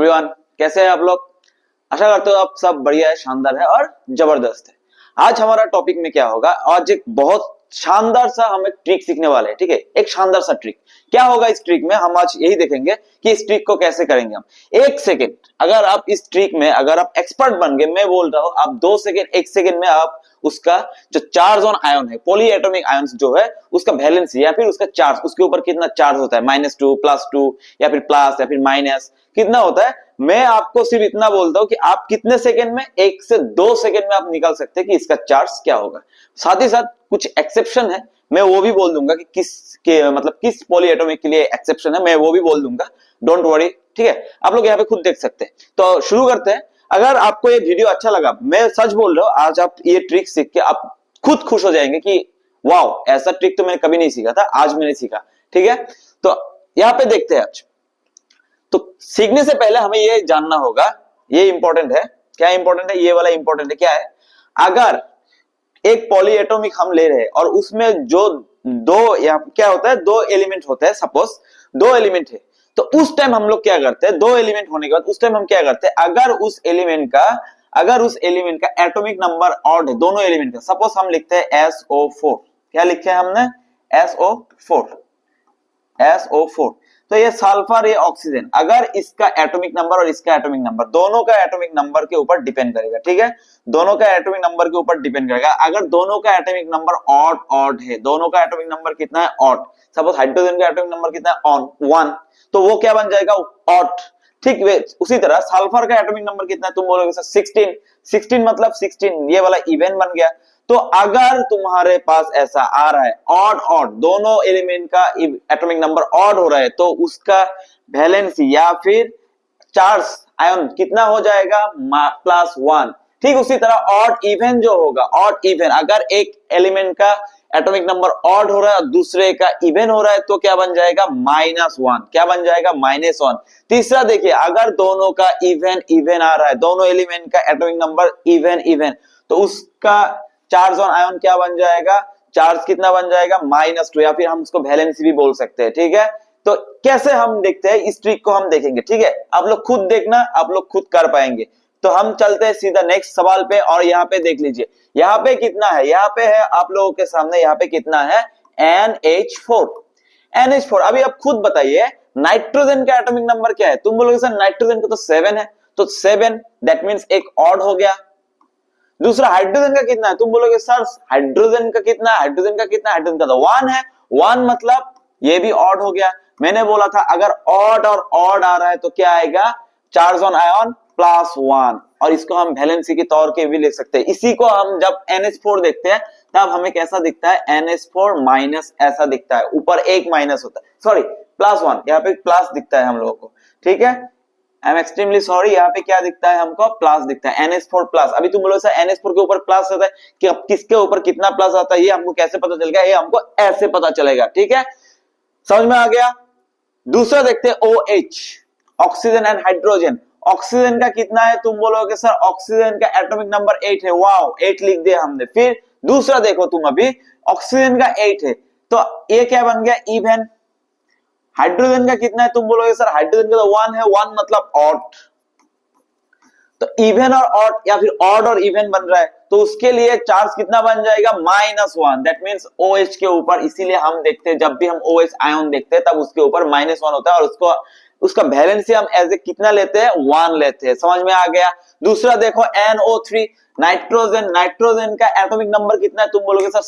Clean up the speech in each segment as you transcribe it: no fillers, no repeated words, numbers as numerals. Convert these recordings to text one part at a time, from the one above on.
Everyone, कैसे हैं आप लोग। आशा करते हो आप सब बढ़िया है, शानदार है और जबरदस्त है। आज हमारा टॉपिक में क्या होगा, आज एक बहुत शानदार सा हम एक ट्रिक सीखने वाले हैं। ठीक है, एक शानदार सा ट्रिक क्या होगा इस ट्रिक में, हम आज यही देखेंगे कि इस ट्रिक को कैसे करेंगे हम। एक सेकेंड अगर आप इस ट्रिक में अगर आप एक्सपर्ट बन गए, मैं बोल रहा हूं आप 2 सेकेंड 1 सेकेंड में आप उसका जो चार्ज ऑन आयन है, पॉली एटॉमिक आयन जो है उसका वैलेंसी या फिर उसका चार्ज, उसके ऊपर कितना चार्ज होता है, -2 +2 या फिर प्लस या फिर माइनस कितना होता है, मैं आपको सिर्फ इतना बोलता हूं कि आप कितने सेकंड में, 1 से 2 सेकंड में आप निकाल सकते हैं कि इसका चार्ज क्या होगा। साथ ही साथ कुछ एक्सेप्शन है, मैं वो भी बोल दूंगा कि किस पॉली एटॉमिक के लिए एक्सेप्शन है, मैं वो भी बोल दूंगा, डोंट वरी। ठीक है, आप लोग यहाँ पे खुद देख सकते हैं। तो शुरू करते हैं। अगर आपको ये वीडियो अच्छा लगा, मैं सच बोल रहा हूं, आज आप ये ट्रिक सीख के आप खुद खुश हो जाएंगे कि वाओ, ऐसा ट्रिक तो मैंने कभी नहीं सीखा था, आज मैंने सीखा। ठीक है, तो यहाँ पे देखते हैं आज। तो सीखने से पहले हमें ये जानना होगा, ये इंपॉर्टेंट है। क्या इंपॉर्टेंट है, ये वाला इंपॉर्टेंट है। क्या है, अगर एक पॉलीएटॉमिक हम ले रहे हैं और उसमें जो दो या क्या होता है, 2 एलिमेंट होते हैं, सपोज 2 एलिमेंट है, तो उस टाइम हम लोग क्या करते हैं, 2 एलिमेंट होने के बाद उस टाइम हम क्या करते हैं, अगर उस एलिमेंट का एटॉमिक नंबर ऑड है, दोनों एलिमेंट का, सपोज हम लिखते हैं SO4। क्या लिखे हैं हमने, SO4। तो ये सल्फर, ये ऑक्सीजन, अगर इसका एटॉमिक नंबर और इसका एटॉमिक नंबर, दोनों का एटॉमिक नंबर के ऊपर डिपेंड करेगा। ठीक है, दोनों का एटॉमिक नंबर के ऊपर डिपेंड करेगा। अगर दोनों का एटॉमिक नंबर ऑड है, दोनों का एटॉमिक नंबर कितना है, ऑड, सपोज हाइड्रोजन का एटॉमिक नंबर कितना है, 1, तो वो क्या बन जाएगा, ऑड। ठीक वे उसी तरह सल्फर का एटॉमिक नंबर कितना है, तुम बोलोगे सर 16 मतलब 16, ये वाला इवन बन गया। तो अगर तुम्हारे पास ऐसा आ रहा है ऑड दोनों एलिमेंट का एटॉमिक नंबर ऑड हो रहा है, तो उसका वैलेंसी या फिर चार्ज आयन कितना हो जाएगा, +1। ठीक उसी तरह ऑड इवन जो होगा, ऑड इवन, अगर एक एलिमेंट का एटॉमिक नंबर ऑड हो रहा है और दूसरे का इवन हो रहा है, तो क्या बन जाएगा, -1। क्या बन जाएगा, -1। तीसरा देखिए, अगर दोनों का इवन आ रहा है, दोनों एलिमेंट का एटॉमिक नंबर इवन, तो उसका चार्ज ऑन आयन क्या बन जाएगा, चार्ज कितना बन जाएगा, -2, या फिर हम उसको वैलेंसी भी बोल सकते हैं। ठीक है, तो कैसे हम देखते हैं, इस ट्रिक को हम देखेंगे। ठीक है, आप लोग खुद देखना, आप लोग खुद कर पाएंगे। तो हम चलते हैं सीधा नेक्स्ट सवाल पे, और यहाँ पे देख लीजिए, यहाँ पे कितना है, यहाँ पे है आप लोगों के सामने, यहाँ पे कितना है, NH4। अभी आप खुद बताइए, नाइट्रोजन का एटॉमिक नंबर क्या है, तुम बोलोगे सर नाइट्रोजन का तो 7 है, तो 7 दैट मीन्स एक ऑड हो गया। दूसरा हाइड्रोजन का कितना है, तुम बोलोगे सर हाइड्रोजन का कितना है, हाइड्रोजन का तो 1 है, 1 मतलब ये भी ऑड हो गया। मैंने बोला था अगर ऑड और ऑड आ रहा है तो क्या आएगा, चार्ज ऑन आयन +1, और इसको हम वैलेंसी के तौर के भी लिख सकते हैं। इसी को हम जब NH4 देखते हैं तब हमें कैसा दिखता है, NH4 माइनस ऐसा दिखता है, ऊपर एक माइनस होता है, सॉरी +1, यहाँ पे प्लस दिखता है हम लोगों को। ठीक है, आई एम एक्सट्रीमली सॉरी, यहाँ पे क्या दिखता है हमको, प्लस दिखता है, NH4 प्लस। अभी तुम बोलो सर NH4 के ऊपर प्लस आता है, कि अब किसके ऊपर कितना प्लस आता है, ये हमको कैसे पता चलेगा, ये हमको ऐसे पता चलेगा। ठीक है, समझ में आ गया। दूसरा देखते हैं OH, oxygen and hydrogen. Oxygen का कितना है, तुम बोलोगे सर ऑक्सीजन का एटॉमिक नंबर 8 है, वाओ 8 लिख दिया हमने। फिर दूसरा देखो तुम, अभी ऑक्सीजन का 8 है, तो ये क्या बन गया, इवन। हाइड्रोजन का कितना है, तुम बोलोगे सर हाइड्रोजन का तो 1 है, 1 मतलब ऑड, तो इवन और ऑड या फिर ऑड और इवन बन रहा है, तो उसके लिए चार्ज कितना बन जाएगा, -1, दैट मींस OH के ऊपर। इसीलिए हम देखते हैं, जब भी हम OH आयन देखते हैं तब उसके ऊपर -1 होता है, और उसका वैलेंसी हम एज ए कितना लेते हैं, 1 लेते हैं। समझ में आ गया। दूसरा देखो NO3, नाइट्रोजन का एटॉमिक नंबर कितना है, तुम बोलोगे सर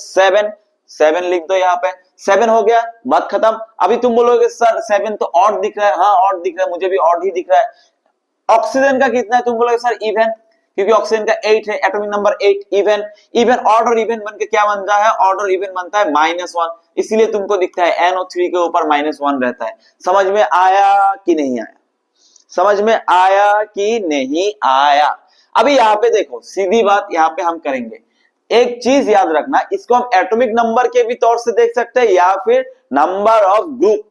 7 लिख दो, यहाँ पे 7 हो गया, बात खत्म। अभी तुम बोलोगे सर 7 तो ऑड दिख रहा है, हाँ ऑड दिख रहा है, मुझे भी ऑड ही दिख रहा है। ऑक्सीजन का कितना है, तुम बोलोगे सर इवन, क्योंकि ऑक्सीजन का 8 है, एटॉमिक नंबर 8, इवन ऑड और इवन बनके क्या बनता है, ऑड और इवन बनता है -1, इसीलिए तुमको दिखता है NO3 के ऊपर -1 रहता है। समझ में आया कि नहीं आया, समझ में आया कि नहीं आया। अभी यहाँ पे देखो, सीधी बात यहाँ पे हम करेंगे, एक चीज याद रखना, इसको हम एटॉमिक नंबर के भी तौर से देख सकते हैं, या फिर नंबर ऑफ ग्रुप,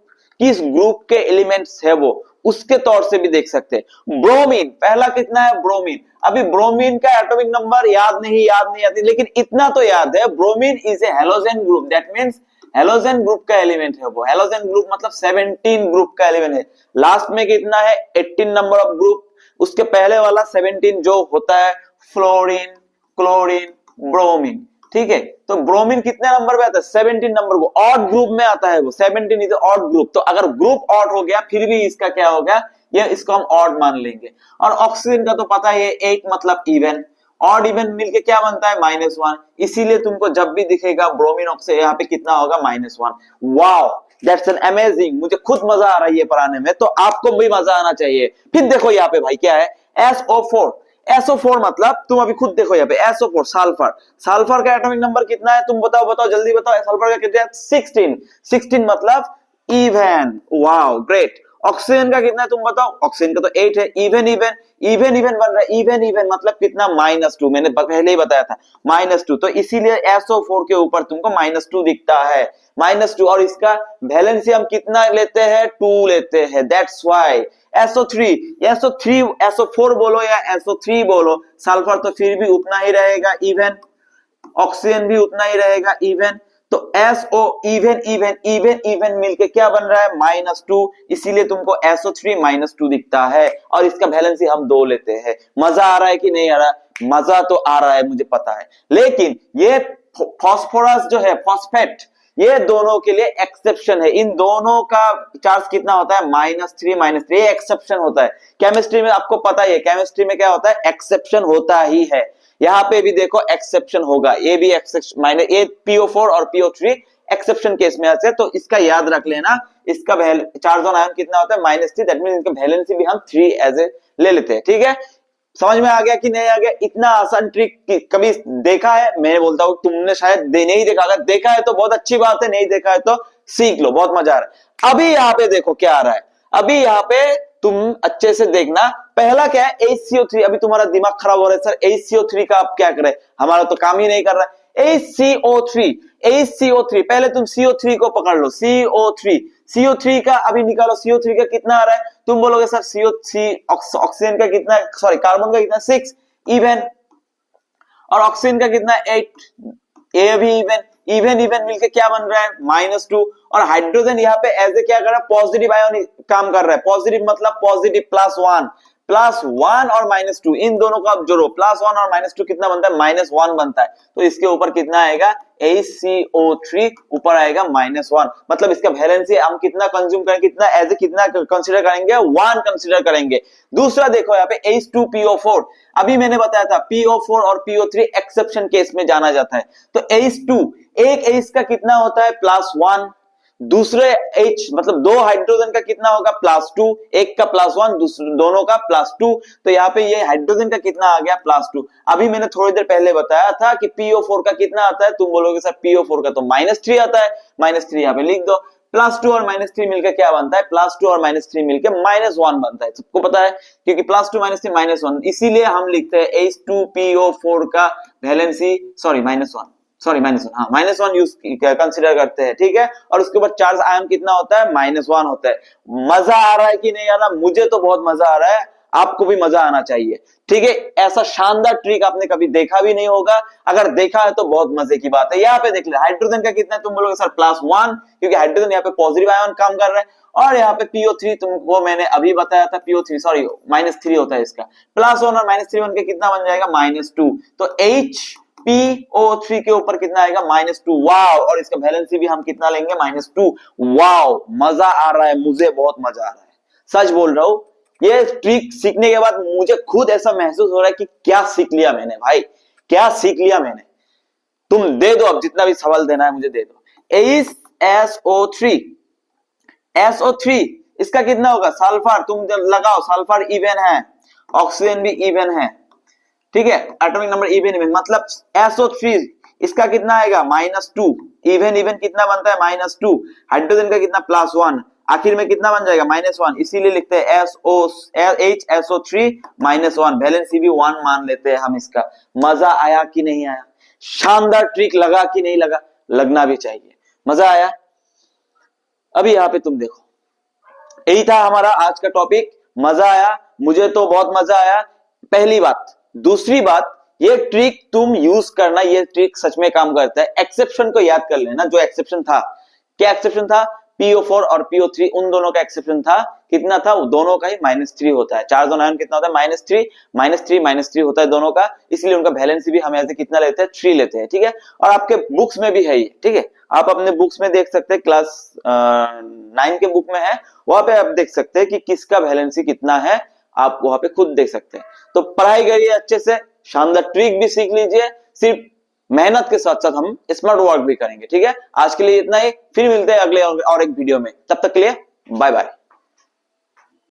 किस ग्रुप के एलिमेंट्स है वो, उसके तौर से भी देख सकते हैं। ब्रोमीन, पहला कितना है, ब्रोमीन। अभी ब्रोमीन का एटॉमिक नंबर याद नहीं, लेकिन इतना तो याद है, bromine is a halogen group, that means halogen group का एलिमेंट है वो। हेलोजन ग्रुप मतलब 17 ग्रुप का एलिमेंट है। लास्ट में कितना है 18 नंबर ऑफ ग्रुप, उसके पहले वाला 17 जो होता है फ्लोरीन, क्लोरीन, ब्रोमीन। ठीक है, तो ब्रोमीन कितने नंबर पे आता है 17 नंबर को, ऑड ग्रुप में आता है वो। 17 इज ऑड ग्रुप, तो अगर ग्रुप ऑड हो गया फिर भी इसका क्या हो गया, ये इसको हम ऑड मान लेंगे। और ऑक्सीजन का तो पता है एक मतलब इवन, ऑड इवन मिलके क्या बनता है -1, इसीलिए तुमको जब भी दिखेगा ब्रोमीन ऑक्साइड यहाँ पे कितना होगा -1। वाओ दैट्स एन अमेजिंग, मुझे खुद मजा आ रहा है ये पढ़ाने में, तो आपको भी मजा आना चाहिए। फिर देखो यहाँ पे भाई क्या है SO4। SO4 मतलब तुम अभी खुद देखो यहाँ पे SO4 सल्फर, सल्फर का एटॉमिक नंबर कितना है तुम बताओ, बताओ जल्दी बताओ। सल्फर का कितना है 16, 16 मतलब इवन। Wow great. ऑक्सीजन का कितना है तुम बताओ, ऑक्सीजन का तो 8 है। इवन इवन इवन इवन बन रहा है, इवन इवन मतलब कितना -2, मैंने पहले ही बताया था -2, तो इसीलिए SO4 के ऊपर तुमको -2 दिखता है, -2। और इसका वैलेंसी हम कितना लेते हैं 2 लेते हैं, that's why SO3, SO3 SO4 बोलो या SO3 बोलो, सल्फर तो फिर भी उतना ही रहेगा इवन, ऑक्सीजन भी उतना ही रहेगा इवन। तो SO even even even even मिलके क्या बन रहा है -2, इसीलिए तुमको SO3 -2 दिखता है। और इसका वैलेंसी हम 2 लेते हैं। मजा आ रहा है कि नहीं आ रहा? मजा तो आ रहा है मुझे पता है, लेकिन ये फास्फोरस जो है फॉस्फेट, ये दोनों के लिए एक्सेप्शन है। इन दोनों का चार्ज कितना होता है -3 ये एक्सेप्शन होता है। केमिस्ट्री में आपको पता ही है, केमिस्ट्री में क्या होता है एक्सेप्शन होता ही है। यहाँ पे भी देखो एक्सेप्शन होगा, ये भी एक्सेप्शन ये PO4 और PO3 एक्सेप्शन केस में आते हैं, तो इसका याद रख लेना। इसका चार्ज ऑन आयन कितना होता है -3, दैट मींस इनका वैलेंसी भी हम 3 एज ए ले लेते हैं। ठीक है, समझ में आ गया कि नहीं आ गया? इतना आसान ट्रिक कभी देखा है? मैं बोलता हूं तुमने शायद नहीं देखा, अगर देखा है तो बहुत अच्छी बात है, नहीं देखा है तो सीख लो, बहुत मजा आ रहा है। अभी यहाँ पे देखो क्या आ रहा है, अभी यहाँ पे तुम अच्छे से देखना। पहला क्या है HCO3, अभी तुम्हारा दिमाग खराब हो रहा है सर HCO3 का आप क्या करें, हमारा तो काम ही नहीं कर रहा है। HCO3 पहले तुम CO3 को पकड़ लो, CO3 का अभी निकालो, CO3 का कितना आ रहा है तुम बोलोगे सर ऑक्सीजन का कितना, सॉरी कार्बन का कितना 6 इवन, और ऑक्सीजन का कितना 8, ये भी इवन इवन मिलके क्या बन रहा है -2। और हाइड्रोजन यहाँ पे ऐसे क्या कर रहा है पॉजिटिव आयन काम कर रहा है, पॉजिटिव मतलब पॉजिटिव +1 और -2 इन दोनों को आप जोड़ो, +1 और -2 कितना बनता है -1 बनता है। तो इसके ऊपर कितना आएगा HCO3 ऊपर आएगा -1, मतलब इसका वैलेंसी हम कितना कंज्यूम करेंगे, कितना एज ए कितना कंसीडर करेंगे 1 कंसीडर करेंगे। दूसरा देखो यहाँ पे H2PO4, अभी मैंने बताया था PO4 और PO3 एक्सेप्शन केस में जाना जाता है। तो H2 एक H का कितना होता है +1, दूसरे H मतलब 2 हाइड्रोजन का कितना होगा +2, एक का +1 दोनों का +2, तो यहाँ पे ये हाइड्रोजन का कितना आ गया +2। अभी मैंने थोड़ी देर पहले बताया था कि PO4 का कितना आता है, तुम बोलोगे सर PO4 का तो -3 आता है, -3 यहाँ पे लिख दो। +2 और -3 मिलकर क्या बनता है, +2 और -3 मिलकर -1 बनता है, सबको पता है, क्योंकि +2 -3 -1, इसीलिए हम लिखते हैं H2PO4 का वैलेंसी -1 हाँ -1 यूज कंसीडर करते हैं। ठीक है, और उसके बाद चार्ज आयन कितना होता है -1 होता है। मजा आ रहा है कि नहीं आ रहा? मुझे तो बहुत मजा आ रहा है, आपको भी मजा आना चाहिए। ठीक है, ऐसा शानदार ट्रिक आपने कभी देखा भी नहीं होगा, अगर देखा है तो बहुत मजे की बात है। यहाँ पे देख ले हाइड्रोजन का कितना है, तुम बोलोगे सर +1, क्योंकि हाइड्रोजन यहाँ पे पॉजिटिव आयन काम कर रहा है। और यहाँ पे PO3 तुमको मैंने अभी बताया था, PO3 सॉरी -3 होता है इसका, +1 और -3 बन के कितना बन जाएगा -2, तो HPO3 के ऊपर कितना आएगा -2। वाओ, और इसका वैलेंसी भी हम कितना लेंगे -2। वाओ मजा आ रहा है, मुझे बहुत मजा आ रहा है, सच बोल रहा हूं। ये ट्रिक सीखने के बाद मुझे खुद ऐसा महसूस हो रहा है कि क्या सीख लिया मैंने भाई, क्या सीख लिया मैंने। तुम दे दो, अब जितना भी सवाल देना है मुझे दे दो। SO3 इसका कितना होगा, सल्फर तुम लगाओ, सल्फर इवन है, ऑक्सीजन भी इवन है। ठीक है, एटॉमिक नंबर इवन मतलब SO3 इसका कितना आएगा -2, इवन कितना बनता है -2, हाइड्रोजन का कितना +1, आखिर में कितना बन जाएगा -1, इसीलिए लिखते हैं HSO3 -1, वैलेंसी भी 1 मान लेते हैं हम इसका। मजा आया कि नहीं आया? शानदार ट्रिक लगा कि नहीं लगा? लगना भी चाहिए, मजा आया। अभी यहाँ पे तुम देखो, यही था हमारा आज का टॉपिक, मजा आया, मुझे तो बहुत मजा आया, पहली बात। दूसरी बात, ये ट्रिक तुम यूज करना, ये ट्रिक सच में काम करता है। एक्सेप्शन को याद कर लेना, जो एक्सेप्शन था क्या एक्सेप्शन था? PO4 और PO3 उन दोनों का एक्सेप्शन था। कितना था? दोनों का ही -3 होता है। चार्ज ऑन आयन कितना होता है? -3 -3 -3 होता है दोनों का, इसलिए उनका वैलेंसी भी हम ऐसे कितना लेते हैं? 3 लेते हैं। ठीक है, और आपके बुक्स में भी है ये। ठीक है, आप अपने बुक्स में देख सकते हैं, क्लास 9 के बुक में है, वहां पे आप देख सकते हैं कि किसका वैलेंसी कितना है, आप वहां पे खुद देख सकते हैं। तो पढ़ाई करिए अच्छे से, शानदार ट्रिक भी सीख लीजिए, सिर्फ मेहनत के साथ साथ हम स्मार्ट वर्क भी करेंगे। ठीक है, आज के लिए इतना ही, फिर मिलते हैं अगले और एक वीडियो में, तब तक के लिए बाय बाय।